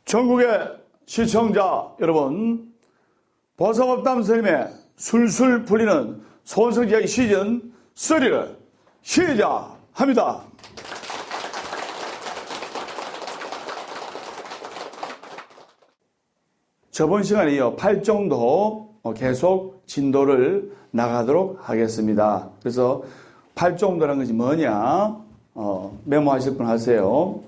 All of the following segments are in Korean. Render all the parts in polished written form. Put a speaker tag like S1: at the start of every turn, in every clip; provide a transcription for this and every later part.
S1: 전국의 시청자 여러분, 보석업담 선생님의 술술 풀리는 소원성지야기 시즌 3를 시작합니다. 저번 시간에 이어 8정도 계속 진도를 나가도록 하겠습니다. 그래서 8정도라는 것이 뭐냐? 메모하실 분 하세요.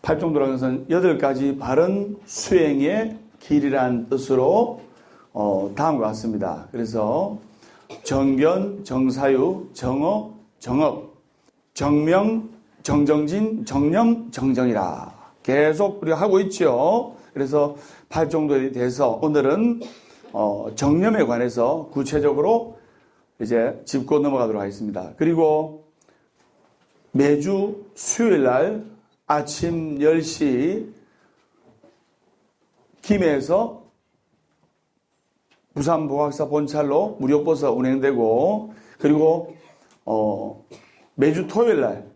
S1: 8정도라는 것은 8가지 바른 수행의 길이라는 뜻으로 다음과 같습니다. 그래서 정견, 정사유, 정어, 정업, 정명, 정정진, 정념, 정정이라 계속 우리가 하고 있죠. 그래서 8정도에 대해서 오늘은 정념에 관해서 구체적으로 이제 짚고 넘어가도록 하겠습니다. 그리고 매주 수요일 날 아침 10시 김해에서 부산 보학사 본찰로 무료버스가 운행되고, 그리고 매주 토요일 날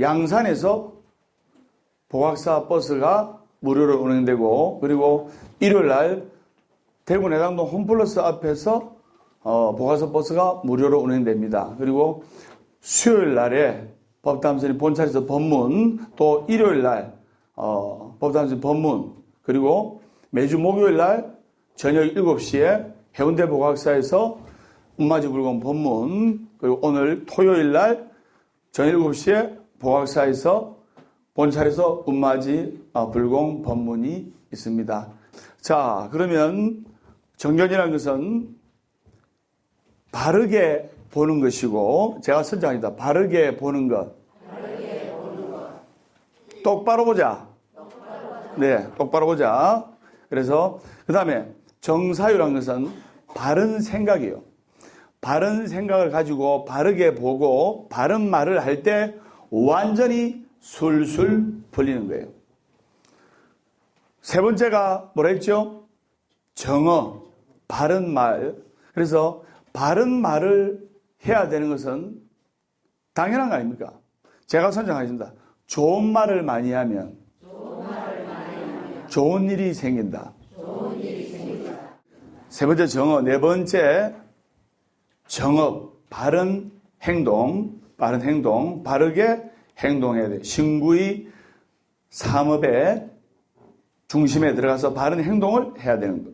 S1: 양산에서 보학사 버스가 무료로 운행되고, 그리고 일요일 날 대구 내당동 홈플러스 앞에서 보학사 버스가 무료로 운행됩니다. 그리고 수요일 날에 법담선생님 본찰에서 법문, 또 일요일 날 법담선생님 법문, 그리고 매주 목요일 날 저녁 7시에 해운대 보학사에서 운마지 불공 법문, 그리고 오늘 토요일 날 저녁 7시에 보학사에서 본찰에서 운마지 불공 법문이 있습니다. 자, 그러면 정견이라는 것은 바르게 보는 것이고, 제가 선정합니다. 바르게 보는 것. 똑바로 보자. 네, 똑바로 보자. 그래서 그 다음에 정사유라는 것은 바른 생각이에요. 바른 생각을 가지고 바르게 보고 바른 말을 할 때 완전히 술술 풀리는 거예요. 세 번째가 뭐라 했죠? 정어, 바른 말. 그래서 바른 말을 해야 되는 것은 당연한 거 아닙니까? 제가 선정하겠습니다. 좋은 말을 많이 하면 좋은 일이 생긴다. 세 번째 정어, 네 번째 정업, 바른 행동, 바르게 행동해야 돼. 신구의 삼업의 중심에 들어가서 바른 행동을 해야 되는 것.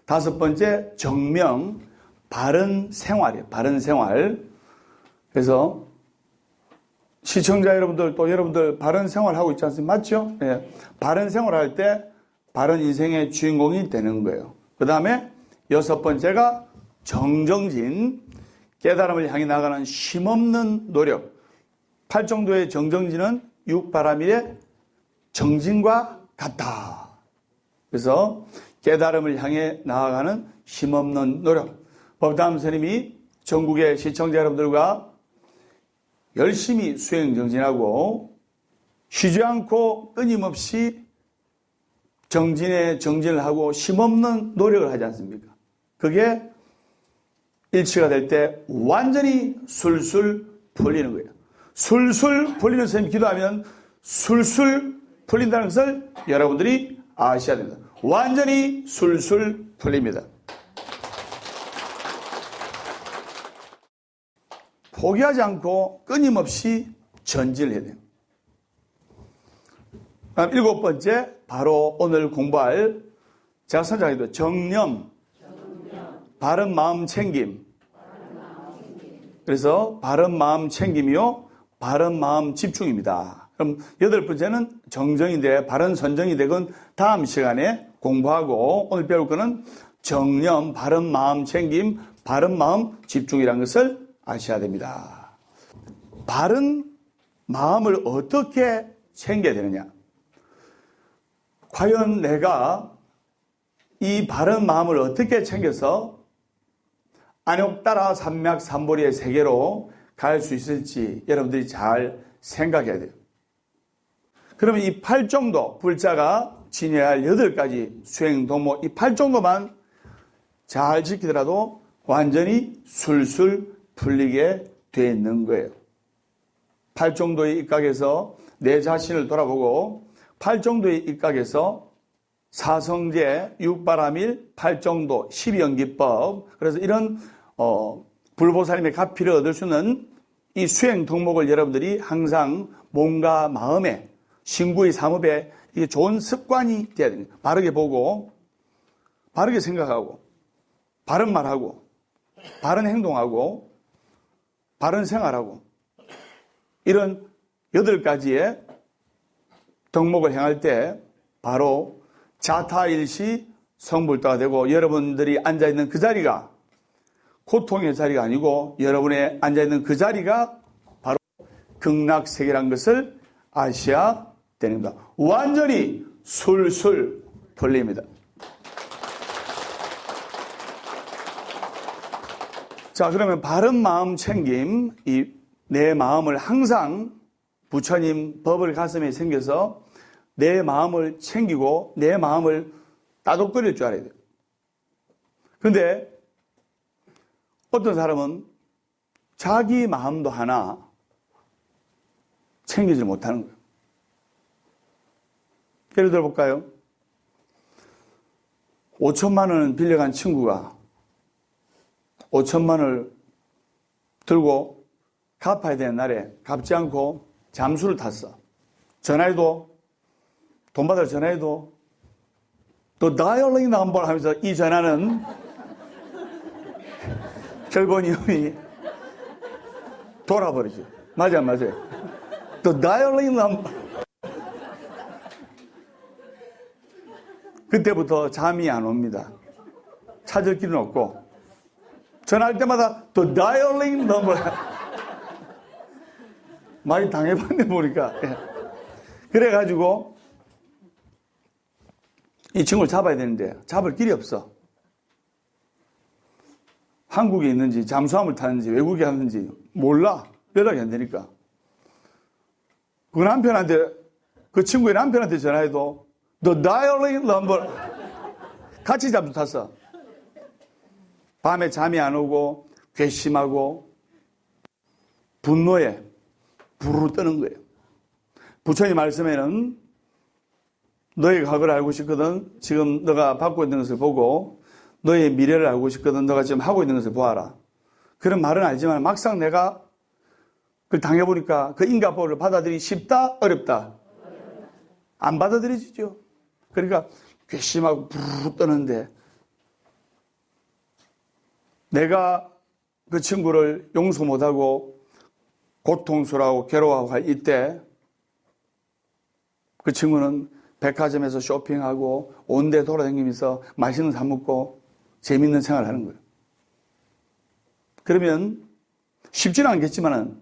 S1: 다섯 번째 정명, 바른 생활이에요. 바른 생활. 그래서 시청자 여러분들, 또 여러분들 바른 생활하고 있지 않습니까? 맞죠? 예. 바른 생활할 때 바른 인생의 주인공이 되는 거예요. 그 다음에 여섯 번째가 정정진, 깨달음을 향해 나가는 쉼없는 노력. 8정도의 정정진은 육바라밀의 정진과 같다. 그래서 깨달음을 향해 나아가는 쉼없는 노력. 법담 스님이 전국의 시청자 여러분들과 열심히 수행 정진하고 쉬지 않고 끊임없이 정진을 하고 쉼없는 노력을 하지 않습니까? 그게 일치가 될 때 완전히 술술 풀리는 거예요. 술술 풀리는 스님이 기도하면 술술 풀린다는 것을 여러분들이 아셔야 됩니다. 완전히 술술 풀립니다. 포기하지 않고 끊임없이 전진을 해야 돼요. 다음 일곱 번째, 바로 오늘 공부할, 제가 선정하기도 정념, 바른 마음 챙김. 그래서 바른 마음 챙김이요, 바른 마음 집중입니다. 그럼 여덟 번째는 정정인데, 바른 선정이 되건 다음 시간에 공부하고, 오늘 배울 거는 정념, 바른 마음 챙김, 바른 마음 집중이라는 것을 아셔야 됩니다. 바른 마음을 어떻게 챙겨야 되느냐? 과연 내가 이 바른 마음을 어떻게 챙겨서 안욕따라 삼맥 삼보리의 세계로 갈 수 있을지 여러분들이 잘 생각해야 돼요. 그러면 이 8정도, 불자가 지녀야 할 8가지 수행 도모, 이 8정도만 잘 지키더라도 완전히 술술 풀리게 되어 있는 거예요. 8정도에 입각해서 내 자신을 돌아보고 8정도에 입각해서 사성제, 육바라밀, 팔정도, 12연기법. 그래서 이런 불보살님의 가피를 얻을 수 있는 이 수행 덕목을 여러분들이 항상 몸과 마음에, 신구의 삼업에 이게 좋은 습관이 돼야 됩니다. 바르게 보고, 바르게 생각하고, 바른 말하고, 바른 행동하고, 바른 생활하고, 이런 8가지의 덕목을 행할 때 바로 자타일시 성불도가 되고, 여러분들이 앉아있는 그 자리가 고통의 자리가 아니고 여러분의 앉아있는 그 자리가 바로 극락세계라는 것을 아셔야 됩니다. 완전히 술술 풀립니다. 자, 그러면 바른 마음 챙김, 내 마음을 항상 부처님 법을 가슴에 생겨서 내 마음을 챙기고 내 마음을 따독거릴 줄 알아야 돼요. 그런데 어떤 사람은 자기 마음도 하나 챙기지 못하는 거예요. 예를 들어 볼까요? 5천만 원을 빌려간 친구가 5천만 원을 들고 갚아야 되는 날에 갚지 않고 잠수를 탔어. 전화해도, 돈 받을 전화해도 또 다이얼링 넘버 하면서 이 전화는 결본이음이 돌아버리죠. 맞아요, 맞아요. 또 다이얼링 넘버. 그때부터 잠이 안 옵니다. 찾을 길은 없고 전화할 때마다 또 다이얼링 넘버. 많이 당해봤네 보니까. 그래가지고 이 친구를 잡아야 되는데 잡을 길이 없어. 한국에 있는지 잠수함을 타는지 외국에 하는지 몰라. 연락이 안 되니까. 그 남편한테, 그 친구의 남편한테 전화해도 The dialing number. 같이 잠수 탔어. 밤에 잠이 안 오고 괘씸하고 분노에 부르르 뜨는 거예요. 부처님 말씀에는 너의 과거를 알고 싶거든 지금 너가 받고 있는 것을 보고 너의 미래를 알고 싶거든 너가 지금 하고 있는 것을 보아라. 그런 말은 알지만 막상 내가 그걸 당해보니까 그 인과법을 받아들이기 쉽다? 어렵다? 안 받아들여지죠. 그러니까 괘씸하고 부르르 떠는데 내가 그 친구를 용서 못하고 고통스러워하고 괴로워하고 할 이때 그 친구는 백화점에서 쇼핑하고 온데 돌아다니면서 맛있는 거 사 먹고 재밌는 생활을 하는 거예요. 그러면 쉽지는 않겠지만은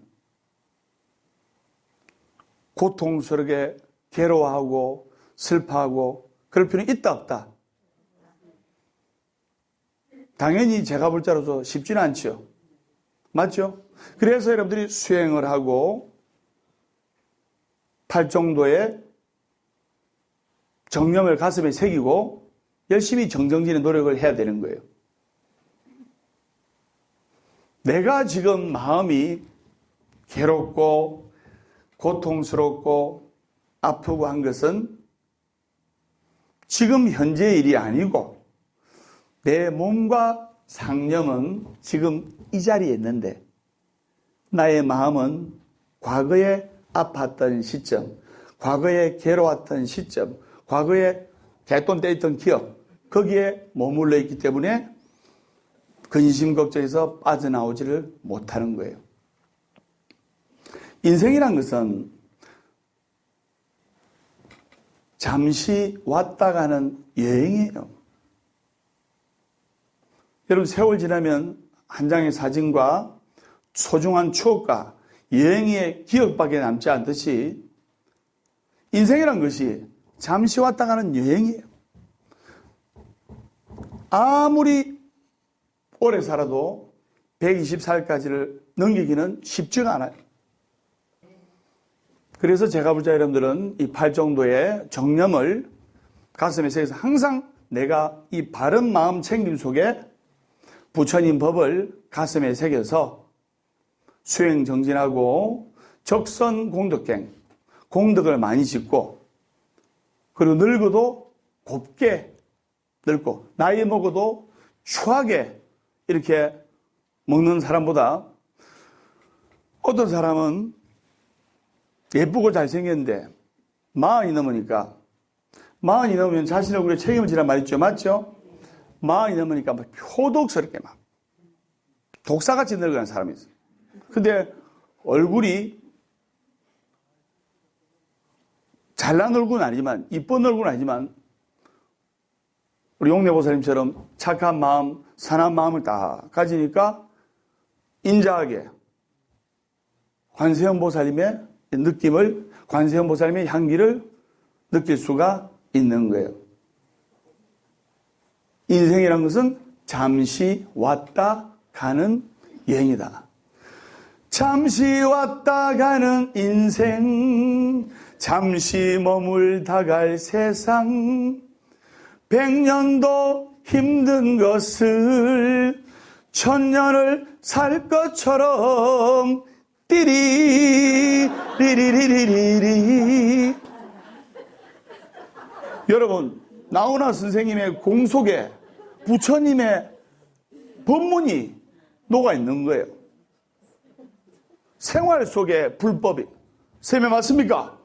S1: 고통스럽게 괴로워하고 슬퍼하고 그럴 필요는 있다 없다? 당연히 제가 볼 자로서 쉽지는 않죠. 맞죠? 그래서 여러분들이 수행을 하고 팔정도의 정념을 가슴에 새기고 열심히 정정진의 노력을 해야 되는 거예요. 내가 지금 마음이 괴롭고 고통스럽고 아프고 한 것은 지금 현재의 일이 아니고 내 몸과 상념은 지금 이 자리에 있는데 나의 마음은 과거에 아팠던 시점, 과거에 괴로웠던 시점, 과거에 개돈 떼있던 기억 거기에 머물러 있기 때문에 근심 걱정에서 빠져나오지를 못하는 거예요. 인생이란 것은 잠시 왔다 가는 여행이에요. 여러분 세월 지나면 한 장의 사진과 소중한 추억과 여행의 기억밖에 남지 않듯이 인생이란 것이 잠시 왔다 가는 여행이에요. 아무리 오래 살아도 120살까지를 넘기기는 쉽지가 않아요. 그래서 제가 볼 자 여러분들은 이 팔정도의 정념을 가슴에 새겨서 항상 내가 이 바른 마음 챙김 속에 부처님 법을 가슴에 새겨서 수행 정진하고 적선 공덕행, 공덕을 많이 짓고 그리고 늙어도 곱게 늙고 나이 먹어도 추하게 이렇게 먹는 사람보다 어떤 사람은 예쁘고 잘생겼는데 40이 넘으니까 40이 넘으면 자신 얼굴에 책임을 지란 말 있죠. 맞죠? 40이 넘으니까 막 표독스럽게 막 독사같이 늙어가는 사람이 있어요. 근데 얼굴이 잘난 얼굴은 아니지만 이쁜 얼굴은 아니지만 우리 용례보살님처럼 착한 마음, 선한 마음을 다 가지니까 인자하게 관세음보살님의 느낌을, 관세음보살님의 향기를 느낄 수가 있는 거예요. 인생이란 것은 잠시 왔다 가는 여행이다. 잠시 왔다 가는 인생, 잠시 머물다 갈 세상, 100년도 힘든 것을 1000년을 살 것처럼 띠리리리리리. 여러분, 나훈아 선생님의 공속에 부처님의 법문이 녹아있는 거예요. 생활 속에 불법이. 쌤이 맞습니까?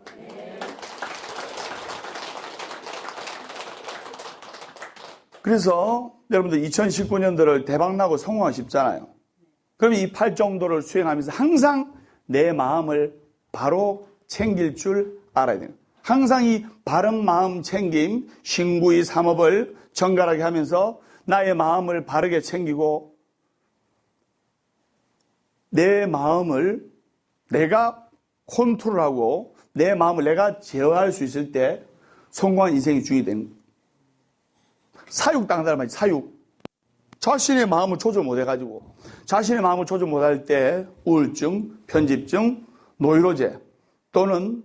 S1: 그래서 여러분들 2019년도를 대박나고 성공하고 싶잖아요. 그럼 이 8정도를 수행하면서 항상 내 마음을 바로 챙길 줄 알아야 돼요. 항상 이 바른 마음 챙김, 신구의 삼업을 정갈하게 하면서 나의 마음을 바르게 챙기고 내 마음을 내가 컨트롤하고 내 마음을 내가 제어할 수 있을 때 성공한 인생이 주인이 되는 거예요. 사육당한다는 말이지, 사육. 자신의 마음을 조절 못해가지고 자신의 마음을 조절 못할 때 우울증, 편집증, 노이로제 또는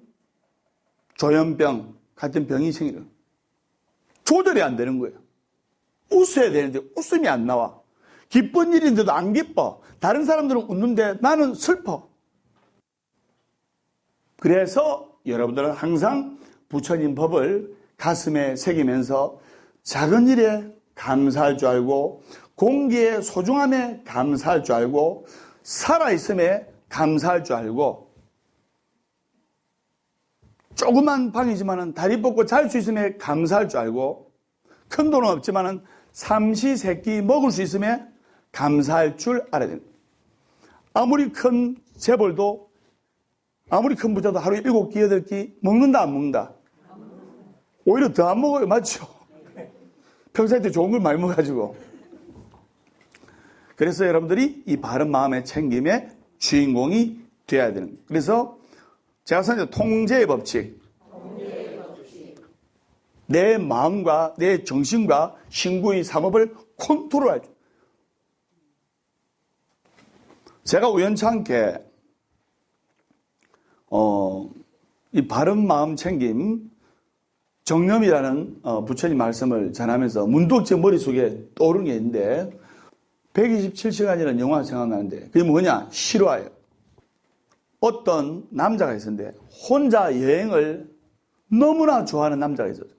S1: 조현병 같은 병이 생기는 조절이 안 되는 거예요. 웃어야 되는데 웃음이 안 나와. 기쁜 일인데도 안 기뻐. 다른 사람들은 웃는데 나는 슬퍼. 그래서 여러분들은 항상 부처님 법을 가슴에 새기면서 작은 일에 감사할 줄 알고 공기의 소중함에 감사할 줄 알고 살아있음에 감사할 줄 알고 조그만 방이지만 다리 뻗고 잘 수 있음에 감사할 줄 알고 큰 돈은 없지만 삼시세끼 먹을 수 있음에 감사할 줄 알아야 됩니다. 아무리 큰 재벌도 아무리 큰 부자도 하루에 7끼, 8끼 먹는다 안 먹는다? 오히려 더 안 먹어요. 맞죠? 평소에 좋은 걸 많이 먹어가지고. 그래서 여러분들이 이 바른 마음의 챙김의 주인공이 되어야 되는 거예요. 그래서 제가 선생님 통제의 법칙. 내 마음과 내 정신과 신구의 삼업을 컨트롤할 줄. 제가 우연찮게 이 바른 마음 챙김 정념이라는 부처님 말씀을 전하면서 문득 제 머릿속에 떠오르는 게 있는데 127시간이라는 영화가 생각나는데 그게 뭐냐? 실화예요. 어떤 남자가 있었는데 혼자 여행을 너무나 좋아하는 남자가 있었어요.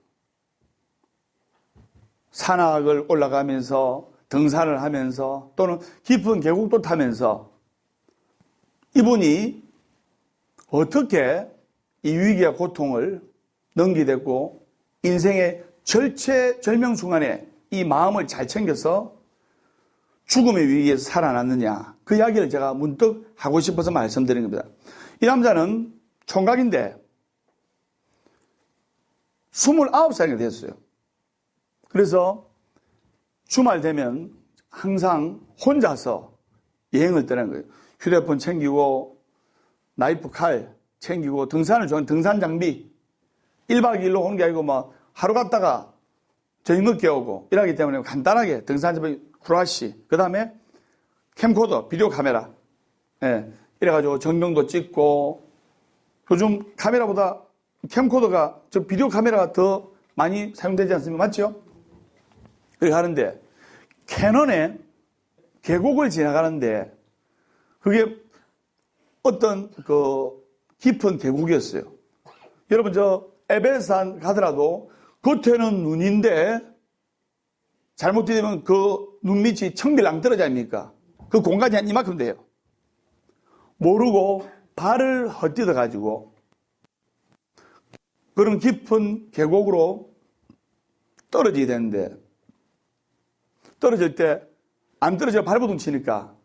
S1: 산악을 올라가면서 등산을 하면서 또는 깊은 계곡도 타면서 이분이 어떻게 이 위기와 고통을 넘기됐고 인생의 절체절명 순간에 이 마음을 잘 챙겨서 죽음의 위기에서 살아났느냐 그 이야기를 제가 문득 하고 싶어서 말씀드린 겁니다. 이 남자는 총각인데 29살이 됐어요. 그래서 주말 되면 항상 혼자서 여행을 떠나는 거예요. 휴대폰 챙기고 나이프 칼 챙기고 등산을 좋아하는 등산 장비 1박 2일로 오는 게 아니고 막 하루 갔다가 저녁 늦게 오고 이러기 때문에 간단하게 등산 장비 후라시 그 다음에 캠코더 비디오 카메라 이래가지고 전경도 찍고 요즘 카메라보다 캠코더가 저 비디오 카메라가 더 많이 사용되지 않습니까? 맞죠? 그렇게 하는데 캐논에 계곡을 지나가는데 그게 어떤 그 깊은 계곡이었어요. 여러분 저 에베레스트 가더라도 겉에는 눈인데 잘못되면 그 눈밑이 청빌랑 떨어져 아닙니까? 그 공간이 한 이만큼 돼요. 모르고 발을 헛디뎌 가지고 그런 깊은 계곡으로 떨어지게 되는데, 떨어질 때 안 떨어져 발버둥 치니까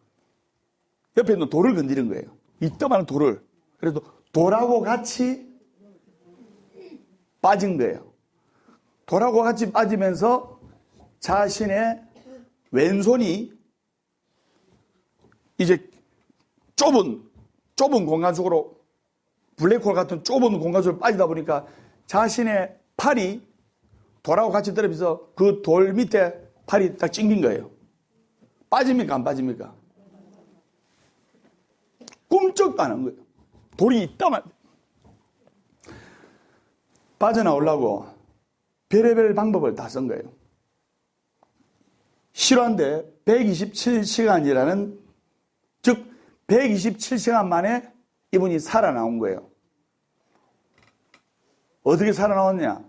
S1: 옆에 있는 돌을 건드린 거예요. 이따만한 돌을. 그래도 돌하고 같이 빠진 거예요. 돌하고 같이 빠지면서 자신의 왼손이 이제 좁은 공간 속으로, 블랙홀 같은 좁은 공간 속으로 빠지다 보니까 자신의 팔이 돌하고 같이 떨어지면서 그 돌 밑에 팔이 딱 찡긴 거예요. 빠집니까? 안 빠집니까? 꿈쩍도 안 한 거예요. 돌이 있다만. 빠져나오려고 별의별 방법을 다 쓴 거예요. 실화인데 127시간이라는, 즉 127시간 만에 이분이 살아나온 거예요. 어떻게 살아나왔냐?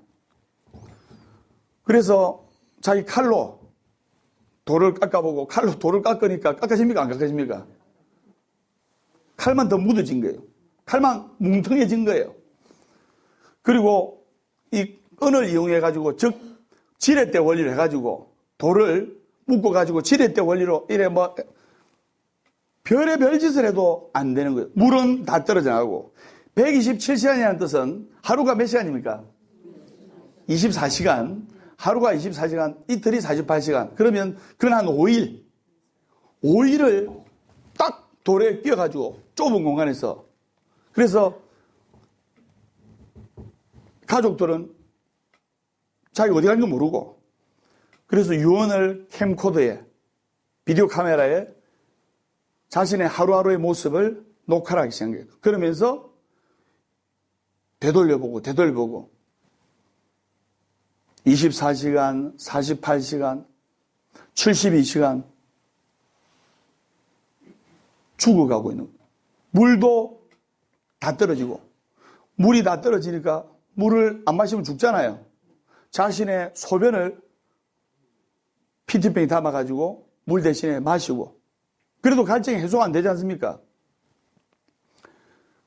S1: 그래서 자기 칼로 돌을 깎아보고, 칼로 돌을 깎으니까 깎아집니까? 안 깎아집니까? 칼만 더 묻어진 거예요. 칼만 뭉텅해진 거예요. 그리고 이 끈을 이용해가지고, 즉 지렛대 원리를 해가지고 돌을 묶어가지고 지렛대 원리로 이래 뭐 별의별 짓을 해도 안 되는 거예요. 물은 다 떨어져 나가고. 127시간이라는 뜻은 하루가 몇 시간입니까? 24시간. 하루가 24시간, 이틀이 48시간. 그러면 그건 한 5일. 5일을 딱 돌에 끼어가지고 좁은 공간에서. 그래서 가족들은 자기 어디 가는지 모르고, 그래서 유언을 캠코더에, 비디오 카메라에 자신의 하루하루의 모습을 녹화를 하기 시작한 거예요. 그러면서 되돌려보고 24시간, 48시간, 72시간 죽어가고 있는 거예요. 물도 다 떨어지고, 물이 다 떨어지니까 물을 안 마시면 죽잖아요. 자신의 소변을 피트병에 담아가지고 물 대신에 마시고, 그래도 갈증이 해소가 안 되지 않습니까?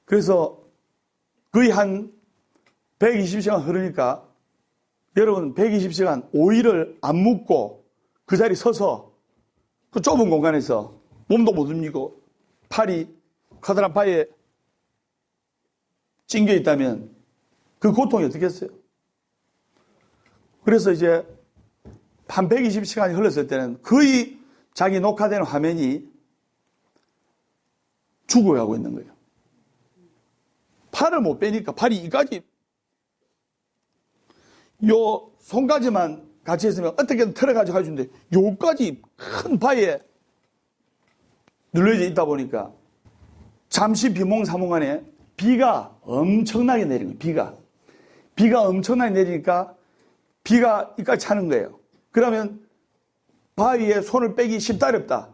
S1: 그래서 거의 한 120시간 흐르니까, 여러분 120시간 5일을 안 묵고 그 자리 서서 그 좁은 공간에서 몸도 못 움직이고 팔이 커다란 바위에 찡겨 있다면 그 고통이 어떻겠어요? 그래서 이제 한 120시간이 흘렀을 때는 거의 자기 녹화되는 화면이 죽어가고 있는 거예요. 팔을 못 빼니까 팔이 이까지, 요 손까지만 같이 있으면 어떻게든 털어가지고 할 수 있는데 요까지 큰 바위에 눌려져 있다 보니까 잠시 비몽사몽간에 비가 엄청나게 내린 거예요. 비가 엄청나게 내리니까 비가 이까지 차는 거예요. 그러면 바위에 손을 빼기 쉽다 어렵다?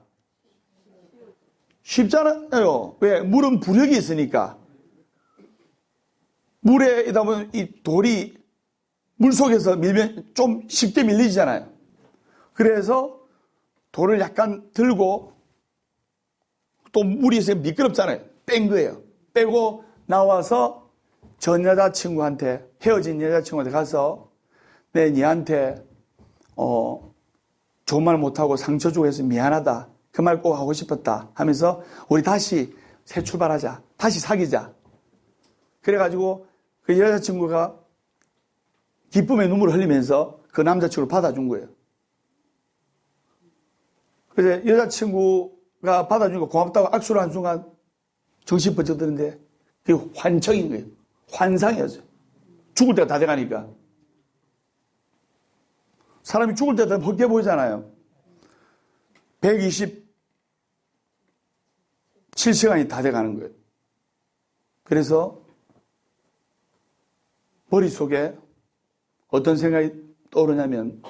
S1: 쉽잖아요. 왜? 물은 부력이 있으니까. 물에 있다 보면 이 돌이 물 속에서 밀면 좀 쉽게 밀리잖아요. 그래서 돌을 약간 들고, 또 물이 있으면 미끄럽잖아요. 뺀 거예요. 빼고 나와서 전 여자친구한테, 헤어진 여자친구한테 가서 니한테 좋은 말 못하고 상처 주고 해서 미안하다. 그 말 꼭 하고 싶었다 하면서 우리 다시 새 출발하자. 다시 사귀자. 그래가지고 그 여자친구가 기쁨의 눈물을 흘리면서 그 남자친구를 받아준 거예요. 그래서 여자친구가 받아주니까 고맙다고 악수를 한 순간 정신 번쩍 드는데 그게 환청인 거예요. 환상이었어요. 죽을 때가 다 돼가니까. 사람이 죽을 때도 헛게 보이잖아요. 127시간이 다 돼가는 거예요. 그래서 머릿속에 어떤 생각이 떠오르냐면,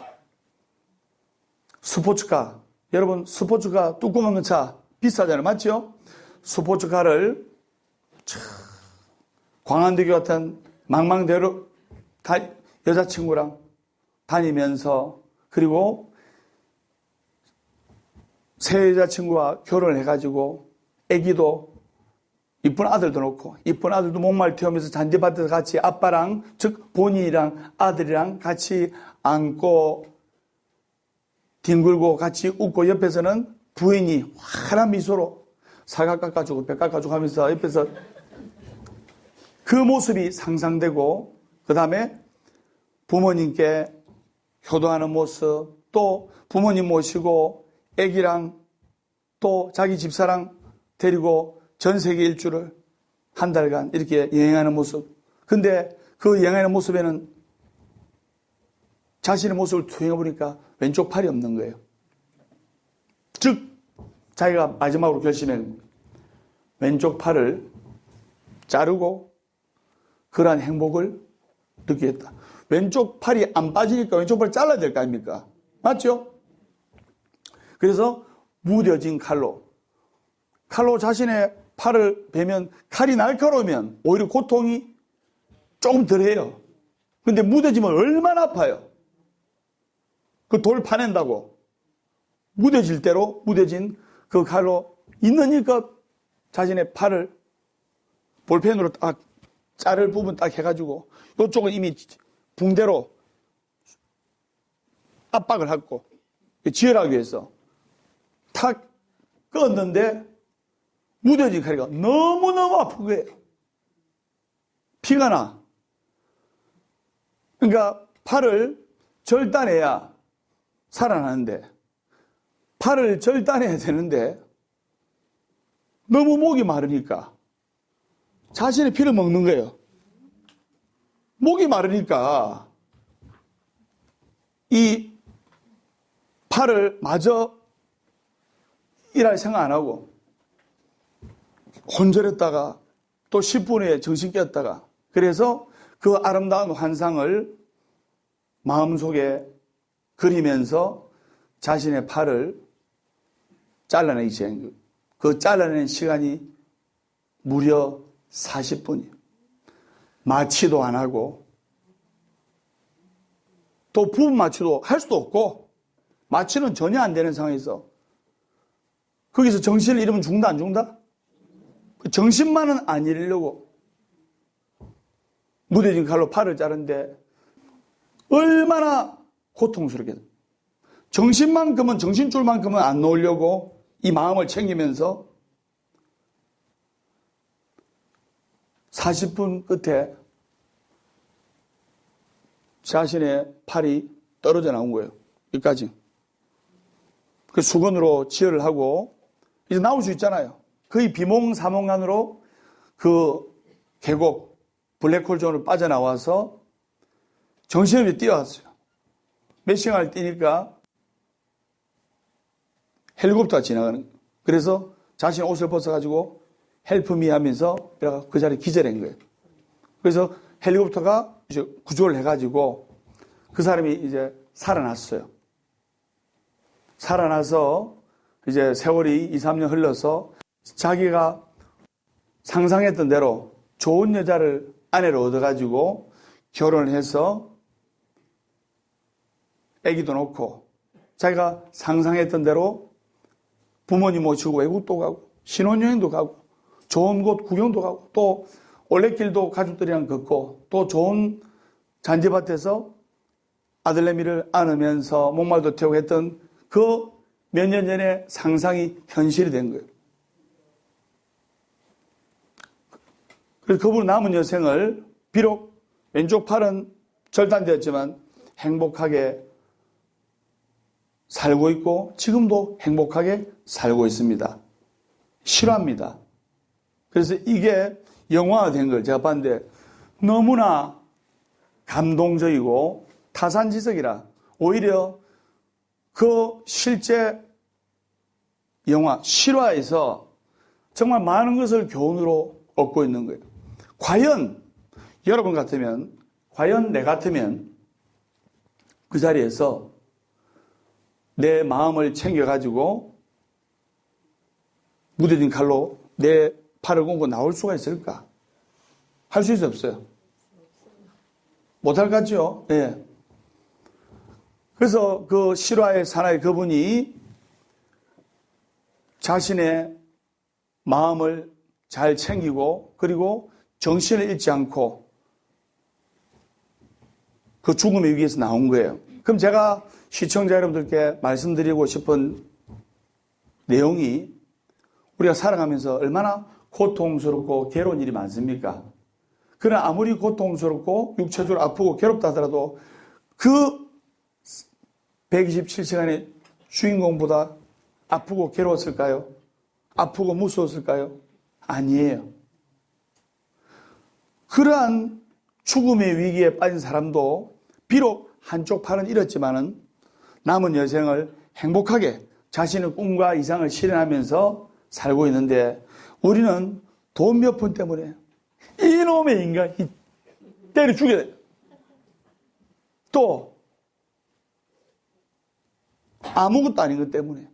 S1: 스포츠카, 여러분 스포츠카 뚜껑 없는 차 비싸잖아요. 맞죠? 스포츠카를 광안대교 같은 망망대로 다 여자친구랑 다니면서 그리고 새 여자친구와 결혼을 해가지고 아기도 이쁜 아들도 놓고 이쁜 아들도 목말 태우면서 잔디밭에서 같이 아빠랑 즉 본인이랑 아들이랑 같이 안고 뒹굴고 같이 웃고 옆에서는 부인이 환한 미소로 사과 깎아주고 배 깎아주고 하면서 옆에서 그 모습이 상상되고 그 다음에 부모님께 효도하는 모습 또 부모님 모시고 아기랑 또 자기 집사랑 데리고 전 세계 일주를 한 달간 이렇게 여행하는 모습. 근데 그 여행하는 모습에는 자신의 모습을 투영해 보니까 왼쪽 팔이 없는 거예요. 즉 자기가 마지막으로 결심한 왼쪽 팔을 자르고 그러한 행복을 느끼겠다. 왼쪽 팔이 안 빠지니까 왼쪽 팔을 잘라야 될 거 아닙니까? 맞죠? 그래서 무뎌진 칼로 자신의 팔을 베면 칼이 날카로우면 오히려 고통이 조금 덜해요. 근데 무뎌지면 얼마나 아파요. 그 돌 파낸다고 무뎌질 대로 무뎌진 그 칼로 있는 힘껏 자신의 팔을 볼펜으로 딱 자를 부분 딱 해가지고 이쪽은 이미 붕대로 압박을 하고 지혈하기 위해서 탁 껐는데 무뎌진 칼이 너무너무 아픈 거예요. 피가 나. 그러니까 팔을 절단해야 살아나는데 팔을 절단해야 되는데 너무 목이 마르니까 자신의 피를 먹는 거예요. 목이 마르니까 이 팔을 마저 일할 생각 안 하고 혼절했다가 또 10분 후에 정신 깨었다가 그래서 그 아름다운 환상을 마음속에 그리면서 자신의 팔을 잘라내기 시작한 그 잘라낸 시간이 무려 40분이에요. 마취도 안 하고 또 부분 마취도 할 수도 없고 마취는 전혀 안 되는 상황에서 거기서 정신을 잃으면 죽는다 안 죽는다? 정신만은 안 잃으려고 무뎌진 칼로 팔을 자른데 얼마나 고통스럽게 정신만큼은 정신줄만큼은 안 놓으려고 이 마음을 챙기면서 40분 끝에 자신의 팔이 떨어져 나온 거예요. 여기까지. 그 수건으로 지혈을 하고 이제 나올 수 있잖아요. 거의 비몽사몽간으로 그 계곡 블랙홀 존으로 빠져나와서 정신없이 뛰어왔어요. 몇 시간을 뛰니까 헬리콥터가 지나가는 거예요. 그래서 자신 옷을 벗어가지고 헬프미 하면서 그 자리에 기절한 거예요. 그래서 헬리콥터가 이제 구조를 해가지고 그 사람이 이제 살아났어요. 살아나서 이제 세월이 2, 3년 흘러서 자기가 상상했던 대로 좋은 여자를 아내로 얻어가지고 결혼을 해서 아기도 놓고 자기가 상상했던 대로 부모님 모시고 외국도 가고 신혼여행도 가고 좋은 곳 구경도 가고 또 올레길도 가족들이랑 걷고 또 좋은 잔디밭에서 아들내미를 안으면서 목말도 태우고 했던 그 몇 년 전의 상상이 현실이 된 거예요. 그래서 그분 남은 여생을 비록 왼쪽 팔은 절단되었지만 행복하게 살고 있고 지금도 행복하게 살고 있습니다. 실화입니다. 그래서 이게 영화화된 걸 제가 봤는데 너무나 감동적이고 타산지석이라 오히려 그 실제 영화, 실화에서 정말 많은 것을 교훈으로 얻고 있는 거예요. 과연 여러분 같으면, 과연 내 같으면 그 자리에서 내 마음을 챙겨가지고 무뎌진 칼로 내 팔을 꽂고 나올 수가 있을까? 할 수 있어 없어요? 못할 것 같죠? 예. 그래서 그 실화의 사나이 그분이 자신의 마음을 잘 챙기고 그리고 정신을 잃지 않고 그 죽음의 위기에서 나온 거예요. 그럼 제가 시청자 여러분들께 말씀드리고 싶은 내용이 우리가 살아가면서 얼마나 고통스럽고 괴로운 일이 많습니까? 그러나 아무리 고통스럽고 육체적으로 아프고 괴롭다 하더라도 그 127시간의 주인공보다 아프고 괴로웠을까요? 아프고 무서웠을까요? 아니에요. 그러한 죽음의 위기에 빠진 사람도 비록 한쪽 팔은 잃었지만은 남은 여생을 행복하게 자신의 꿈과 이상을 실현하면서 살고 있는데 우리는 돈 몇 푼 때문에 이놈의 인간 때려 죽여야 돼. 또 아무것도 아닌 것 때문에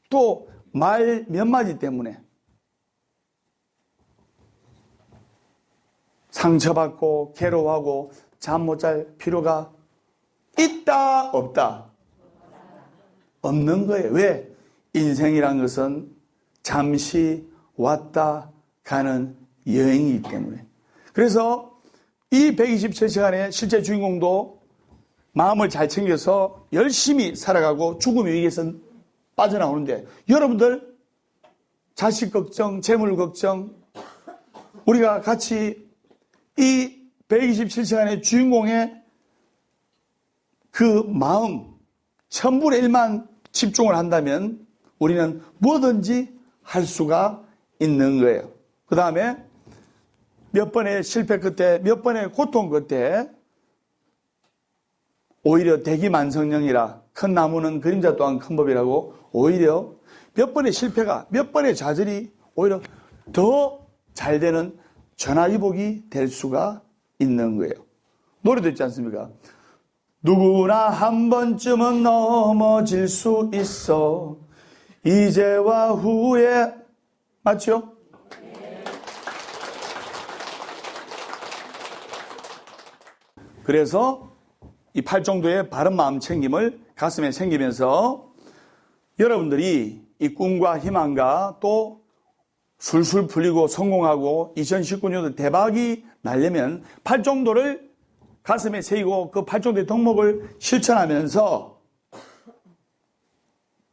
S1: 또 말 몇 마디 때문에 상처받고 괴로워하고 잠 못 잘 필요가 있다 없다? 없는 거예요. 왜? 인생이란 것은 잠시 왔다 가는 여행이기 때문에. 그래서 이 127시간의 실제 주인공도 마음을 잘 챙겨서 열심히 살아가고 죽음의 위기에서 빠져나오는데 여러분들 자식 걱정, 재물 걱정 우리가 같이 이 127시간의 주인공의 그 마음 1000분의 1만 집중을 한다면 우리는 뭐든지 할 수가 있는 거예요. 그 다음에 몇 번의 실패 끝에 몇 번의 고통 끝에 오히려 대기만성령이라 큰 나무는 그림자 또한 큰 법이라고 오히려 몇 번의 실패가 몇 번의 좌절이 오히려 더 잘 되는 전화위복이 될 수가 있는 거예요. 노래도 있지 않습니까? 누구나 한 번쯤은 넘어질 수 있어 이제와 후에 맞죠? 그래서 이 팔정도의 바른 마음 챙김을 가슴에 챙기면서 여러분들이 이 꿈과 희망과 또 술술 풀리고 성공하고 2019년도 대박이 나려면 팔정도를 가슴에 새기고 그 팔정도의 덕목을 실천하면서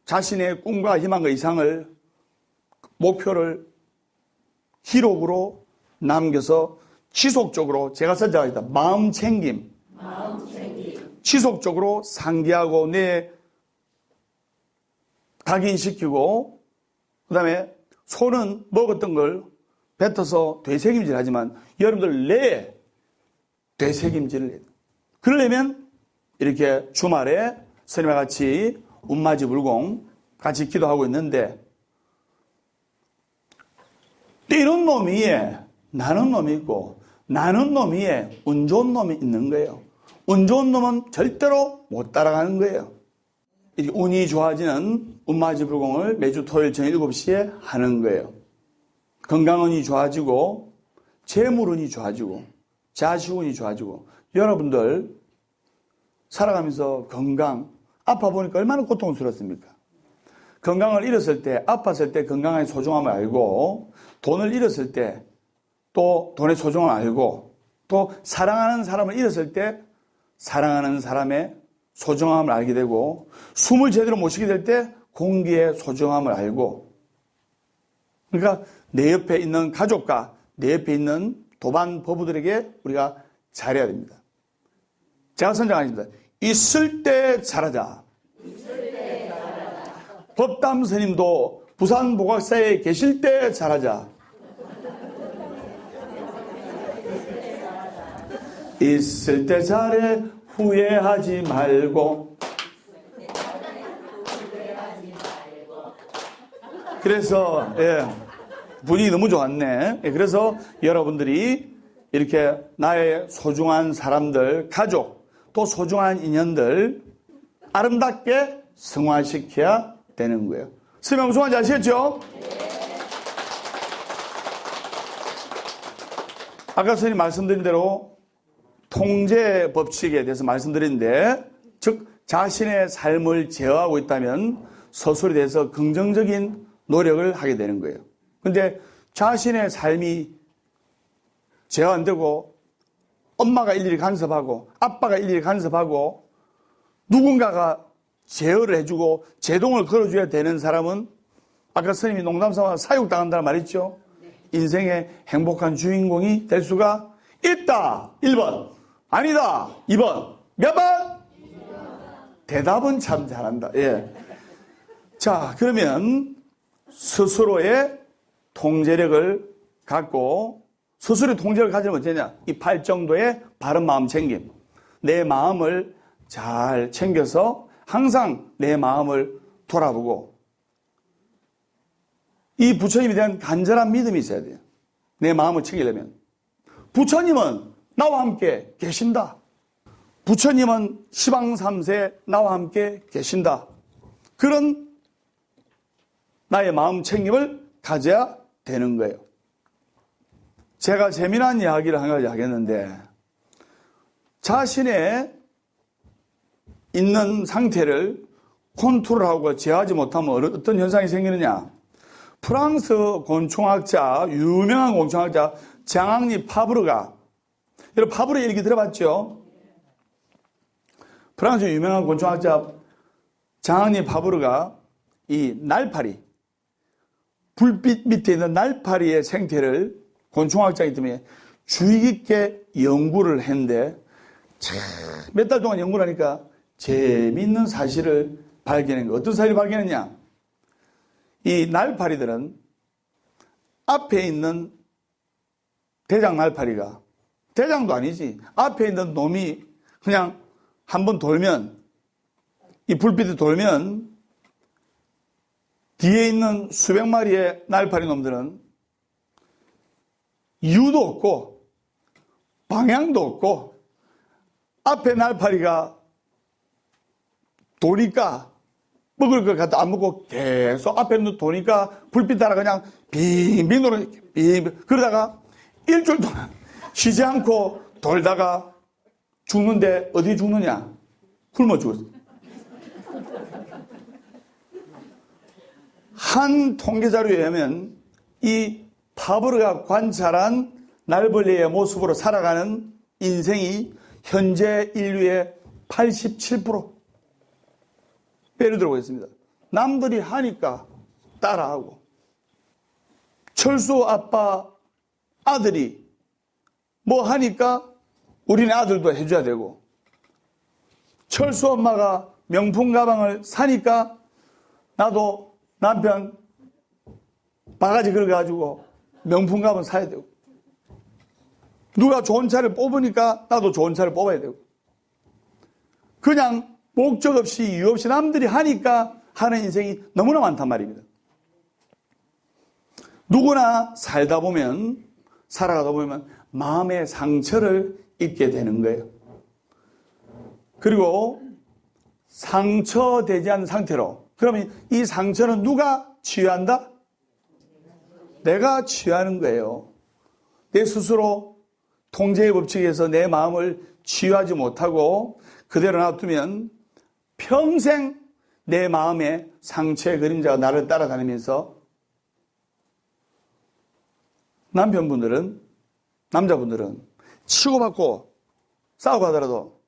S1: 자신의 꿈과 희망과 이상을 목표를 기록으로 남겨서 지속적으로 제가 선정하겠다. 마음 챙김. 지속적으로 상기하고 내 각인시키고 그다음에 손은 먹었던 걸 뱉어서 되새김질 하지만 여러분들 내 되새김질을 해요. 그러려면 이렇게 주말에 스님과 같이 운마지 불공 같이 기도하고 있는데 이런 놈 위에 나는 놈이 있고 나는 놈 위에 운 좋은 놈이 있는 거예요. 운 좋은 놈은 절대로 못 따라가는 거예요. 운이 좋아지는 운마지 불공을 매주 토요일 저녁 7시에 하는 거예요. 건강운이 좋아지고 재물운이 좋아지고 자식운이 좋아지고 여러분들 살아가면서 건강 아파 보니까 얼마나 고통스럽습니까? 건강을 잃었을 때 아팠을 때 건강의 소중함을 알고 돈을 잃었을 때 또 돈의 소중함을 알고 또 사랑하는 사람을 잃었을 때 사랑하는 사람의 소중함을 알게 되고 숨을 제대로 못 쉬게 될 때 공기의 소중함을 알고 그러니까 내 옆에 있는 가족과 내 옆에 있는 도반 부부들에게 우리가 잘해야 됩니다. 제가 선정하겠습니다. 있을 때 잘하자. 법담 스님도 부산 보각사에 계실 때 잘하자. 있을 때 잘해 후회하지 말고. 그래서 분위기 너무 좋았네. 그래서 여러분들이 이렇게 나의 소중한 사람들, 가족, 또 소중한 인연들 아름답게 승화시켜야 되는 거예요. 스님 무슨 말인지 아시겠죠? 아까 선생님 말씀드린 대로 통제 법칙에 대해서 말씀드렸는데 즉 자신의 삶을 제어하고 있다면 서술에 대해서 긍정적인 노력을 하게 되는 거예요. 근데 자신의 삶이 제어 안 되고 엄마가 일일이 간섭하고 아빠가 일일이 간섭하고 누군가가 제어를 해주고 제동을 걸어줘야 되는 사람은 아까 스님이 농담삼아 사육당한다는 말 있죠. 인생의 행복한 주인공이 될 수가 있다. 1번. 아니다. 2번. 몇 번? 대답은 참 잘한다. 예. 자, 그러면 스스로의 통제력을 갖고 스스로의 통제력을 가지면 어쩌냐? 이 8정도의 바른 마음 챙김. 내 마음을 잘 챙겨서 항상 내 마음을 돌아보고 이 부처님에 대한 간절한 믿음이 있어야 돼요. 내 마음을 챙기려면. 부처님은 나와 함께 계신다. 부처님은 시방 3세 나와 함께 계신다. 그런 나의 마음 챙김을 가져야 되는 거예요. 제가 재미난 이야기를 한 가지 하겠는데 자신의 있는 상태를 컨트롤하고 제어하지 못하면 어떤 현상이 생기느냐. 프랑스 곤충학자, 유명한 곤충학자 장앙리 파브르가, 여러분 파브르 얘기 들어봤죠? 프랑스 유명한 곤충학자 장앙리 파브르가 이 날파리, 불빛 밑에 있는 날파리의 생태를 곤충학자이기 때문에 주의 깊게 연구를 했는데 몇 달 동안 연구를 하니까 재미있는 사실을 발견한 거예요. 어떤 사실을 발견했냐? 이 날파리들은 앞에 있는 대장 날파리가, 대장도 아니지, 앞에 있는 놈이 그냥 한번 돌면, 이 불빛이 돌면 뒤에 있는 수백 마리의 날파리 놈들은 이유도 없고 방향도 없고 앞에 날파리가 도니까 먹을 것 같아 안 먹고 계속 앞에 도니까 불빛 따라 그냥 빙빙 돌아 그러다가 일주일 동안 쉬지 않고 돌다가 죽는데 어디 죽느냐? 굶어 죽었어. 한 통계자료에 의하면 이 파브르가 관찰한 날벌레의 모습으로 살아가는 인생이 현재 인류의 87% 예를 들어보겠습니다. 남들이 하니까 따라하고 철수 아빠 아들이 뭐 하니까 우리네 아들도 해줘야 되고 철수 엄마가 명품 가방을 사니까 나도 남편 바가지 긁어가지고 명품 가방 사야 되고 누가 좋은 차를 뽑으니까 나도 좋은 차를 뽑아야 되고 그냥 목적 없이 이유 없이 남들이 하니까 하는 인생이 너무나 많단 말입니다. 누구나 살다 보면 살아가다 보면 마음의 상처를 입게 되는 거예요. 그리고 상처되지 않은 상태로 그러면 이 상처는 누가 치유한다? 내가 치유하는 거예요. 내 스스로 통제의 법칙에서 내 마음을 치유하지 못하고 그대로 놔두면 평생 내 마음에 상처의 그림자가 나를 따라다니면서 남편분들은, 남자분들은 치고받고 싸우고 하더라도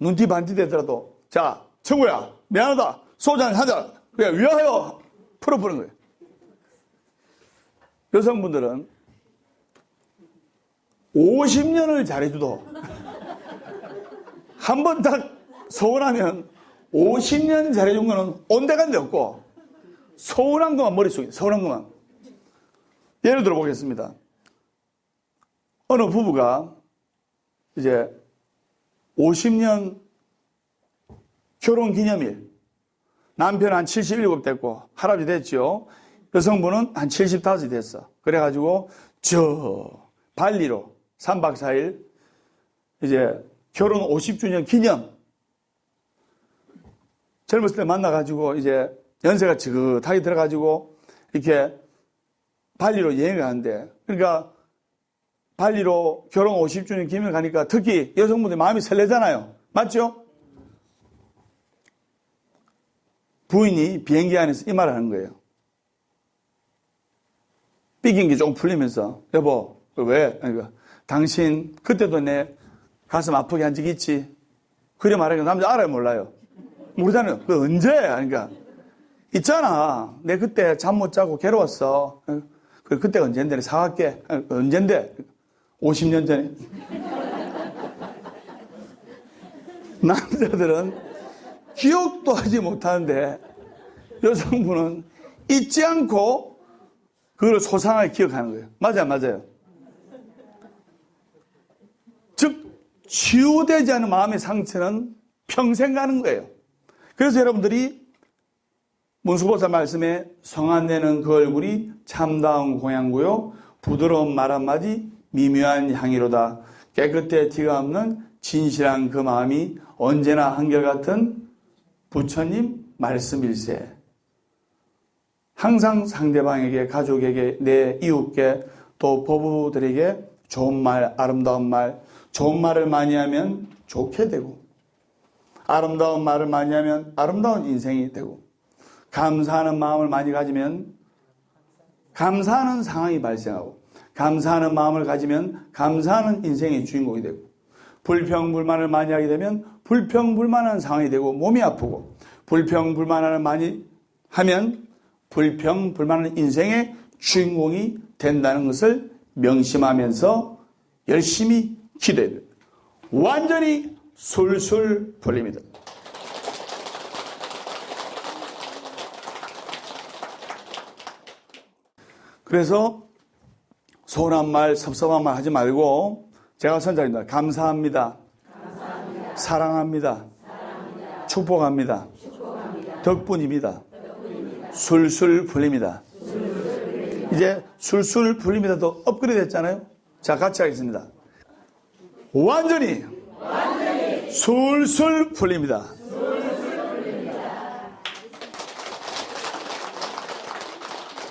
S1: 눈티 반티 되더라도 자, 청구야 미안하다 소주 한잔 하자 그래 위하여 풀어보는 거예요. 여성분들은 50년을 잘해줘도 한 번 딱 서운하면 50년 잘해준 거는 온데간데 없고 서운한 것만 머릿속에 서운한 것만. 예를 들어 보겠습니다. 어느 부부가 이제 50년 결혼 기념일 남편은 한 77 됐고 할아버지 됐죠. 여성분은 한 75이 됐어. 그래가지고 저 발리로 3박 4일 이제 결혼 50주년 기념 젊었을 때 만나가지고 이제 연세가 지긋하게 들어가지고 이렇게 발리로 여행 가는데 그러니까 발리로 결혼 50주년 기념 가니까 특히 여성분들 마음이 설레잖아요. 맞죠? 부인이 비행기 안에서 이 말을 하는 거예요. 삐긴 게 조금 풀리면서, 여보, 왜? 그러니까, 당신 그때도 내 가슴 아프게 한 적 있지? 그래 말하니까 남자 알아요, 몰라요? 모르잖아요. 그 언제? 그러니까, 있잖아. 내 그때 잠 못 자고 괴로웠어. 그때가 언젠데? 사갈게. 언젠데? 50년 전에. 남자들은 기억도 하지 못하는데 여성분은 잊지 않고 그걸 소상하게 기억하는 거예요. 맞아요. 즉 치유되지 않은 마음의 상처는 평생 가는 거예요. 그래서 여러분들이 문수보살 말씀에 성안내는 그 얼굴이 참다운 공양구요 부드러운 말 한마디 미묘한 향이로다. 깨끗해 티가 없는 진실한 그 마음이 언제나 한결같은 부처님 말씀일세. 항상 상대방에게, 가족에게, 내 이웃께, 또 부부들에게 좋은 말, 아름다운 말, 좋은 말을 많이 하면 좋게 되고, 아름다운 말을 많이 하면 아름다운 인생이 되고, 감사하는 마음을 많이 가지면 감사하는 상황이 발생하고, 감사하는 마음을 가지면 감사하는 인생의 주인공이 되고, 불평불만을 많이 하게 되면 불평불만한 상황이 되고 몸이 아프고, 불평불만을 많이 하면 불평불만한 인생의 주인공이 된다는 것을 명심하면서 열심히 기도해야 됩니다. 완전히 술술 풀립니다. 그래서 서운한 말, 섭섭한 말 하지 말고 제가 선자입니다. 감사합니다. 사랑합니다. 축복합니다. 덕분입니다. 술술 풀립니다. 이제 술술 풀립니다. 또 업그레이드 했잖아요. 자, 같이 하겠습니다. 완전히 술술 풀립니다.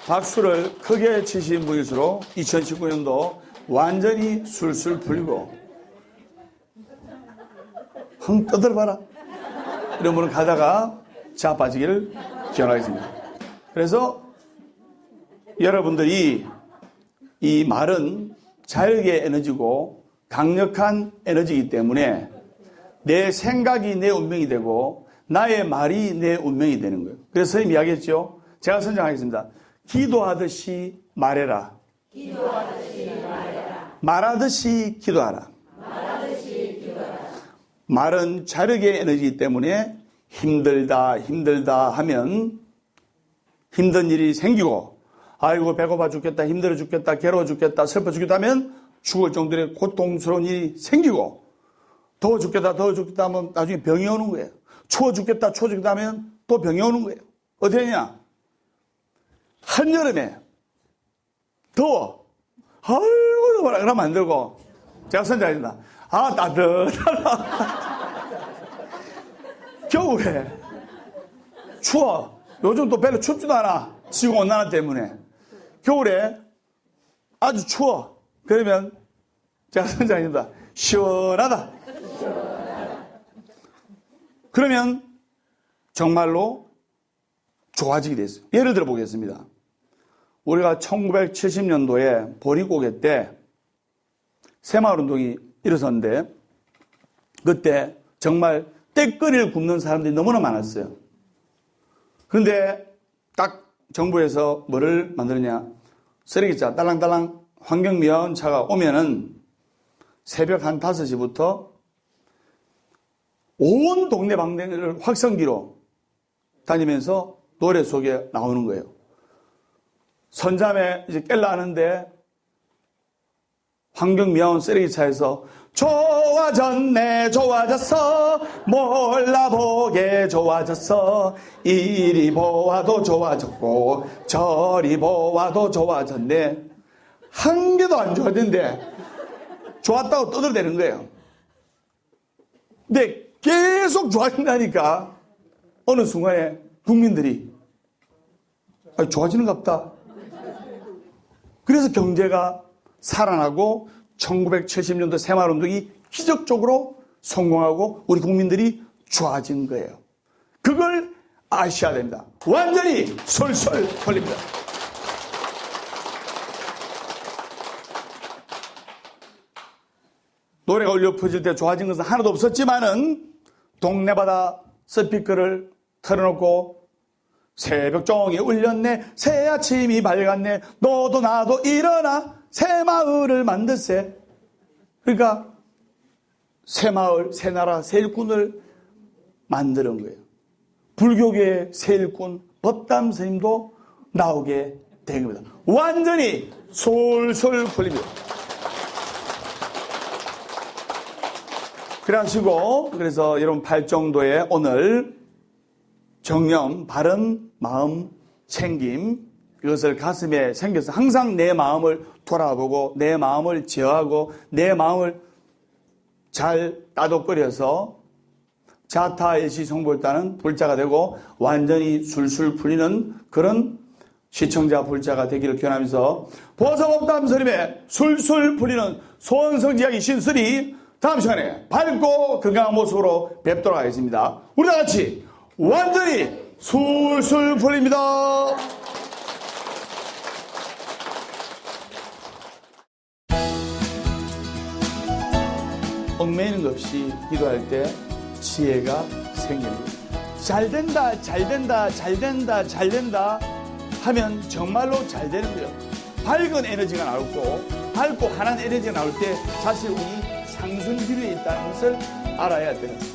S1: 박수를 크게 치신 분일수록 2019년도 완전히 술술 풀리고, 흥 떠들어봐라 이런 분은 가다가 자빠지기를 기원하겠습니다. 그래서 여러분들이 이 말은 자력의 에너지고 강력한 에너지이기 때문에 내 생각이 내 운명이 되고 나의 말이 내 운명이 되는 거예요. 그래서 선생님이 이야기했죠. 제가 선정하겠습니다. 기도하듯이 말해라. 말하듯이 기도하라. 말은 자력의 에너지이기 때문에 힘들다 하면 힘든 일이 생기고, 아이고 배고파 죽겠다, 힘들어 죽겠다, 괴로워 죽겠다, 슬퍼 죽겠다 하면 죽을 정도의 고통스러운 일이 생기고, 더워 죽겠다 하면 나중에 병이 오는 거예요. 추워 죽겠다 하면 또 병이 오는 거예요. 어떻게 되냐? 한여름에 더워. 아이고 더워라 그러면 안 되고, 제가 선자입니다. 따뜻하다. 겨울에 추워. 요즘 또 별로 춥지도 않아. 지구온난화 때문에. 겨울에 아주 추워. 그러면 제가 선자입니다. 시원하다. 그러면 정말로 좋아지게 됐어요. 예를 들어 보겠습니다. 우리가 1970년도에 보릿고개 때 새마을운동이 일어섰는데, 그때 정말 떼거리를 굽는 사람들이 너무나 많았어요. 그런데 딱 정부에서 뭐를 만드느냐, 쓰레기차 딸랑딸랑 환경미화원차가 오면은 새벽 한 5시부터 온 동네 방네를 확성기로 다니면서 노래 속에 나오는 거예요. 선잠에 이제 깰라 하는데 환경미화원 쓰레기차에서 좋아졌네, 좋아졌어, 몰라보게 좋아졌어, 이리 보아도 좋아졌고 저리 보아도 좋아졌네. 한 개도 안 좋아졌는데 좋았다고 떠들어대는 거예요. 근데 계속 좋아진다니까 어느 순간에 국민들이 좋아지는갑다. 그래서 경제가 살아나고 1970년도 새마을운동이 기적적으로 성공하고 우리 국민들이 좋아진 거예요. 그걸 아셔야 됩니다. 완전히 솔솔 풀립니다. 노래가 울려 퍼질 때 좋아진 것은 하나도 없었지만은 동네바다 스피커를 틀어놓고 새벽 종이 울렸네, 새 아침이 밝았네, 너도 나도 일어나 새 마을을 만들세. 그러니까 새 마을, 새 나라, 새 일꾼을 만드는 거예요. 불교계의 새 일꾼 법담 스님도 나오게 된 겁니다. 완전히 솔솔 풀립니다. 그래서 여러분 팔정도에 오늘 정념, 바른 마음 챙김, 이것을 가슴에 생겨서 항상 내 마음을 돌아보고 내 마음을 제어하고 내 마음을 잘 따독거려서 자타일시성불다는 불자가 되고 완전히 술술 풀리는 그런 시청자 불자가 되기를 기원하면서 보성업담 스님의 술술 풀리는 소원성지하기 신설이 다음 시간에 밝고 건강한 모습으로 뵙도록 하겠습니다. 우리 다 같이 완전히 술술 풀립니다. 얽매이는 것 없이 기도할 때 지혜가 생깁니다. 잘 된다, 잘 된다, 잘 된다, 잘 된다 하면 정말로 잘 되는 거예요. 밝은 에너지가 나오고 밝고 환한 에너지가 나올 때 사실 우리 상승 기류에 있다는 것을 알아야 돼요.